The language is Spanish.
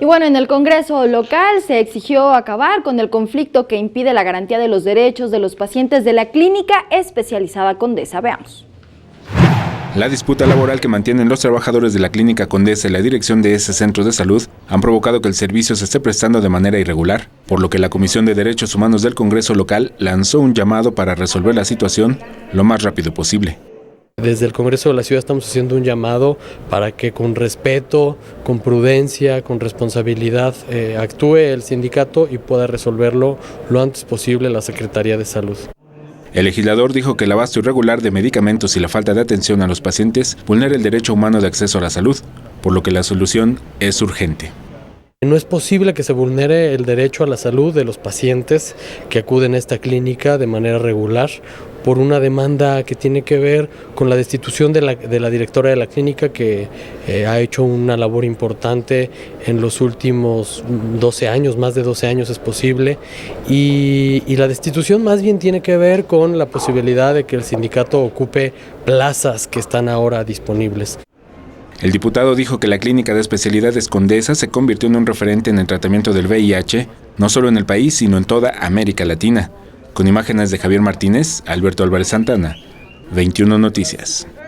bueno, en el Congreso local se exigió acabar con el conflicto que impide la garantía de los derechos de los pacientes de la Clínica Especializada Condesa. Veamos. La disputa laboral que mantienen los trabajadores de la Clínica Condesa y la dirección de ese centro de salud han provocado que el servicio se esté prestando de manera irregular, por lo que la Comisión de Derechos Humanos del Congreso local lanzó un llamado para resolver la situación lo más rápido posible. Desde el Congreso de la Ciudad estamos haciendo un llamado para que con respeto, con prudencia, con responsabilidad actúe el sindicato y pueda resolverlo lo antes posible la Secretaría de Salud. El legislador dijo que el abasto irregular de medicamentos y la falta de atención a los pacientes vulnera el derecho humano de acceso a la salud, por lo que la solución es urgente. No es posible que se vulnere el derecho a la salud de los pacientes que acuden a esta clínica de manera regular por una demanda que tiene que ver con la destitución de la directora de la clínica que ha hecho una labor importante en los últimos 12 años, más de 12 años es posible, y la destitución más bien tiene que ver con la posibilidad de que el sindicato ocupe plazas que están ahora disponibles. El diputado dijo que la Clínica de Especialidades Condesa se convirtió en un referente en el tratamiento del VIH, no solo en el país, sino en toda América Latina. Con imágenes de Javier Martínez, Alberto Álvarez Santana, 21 Noticias.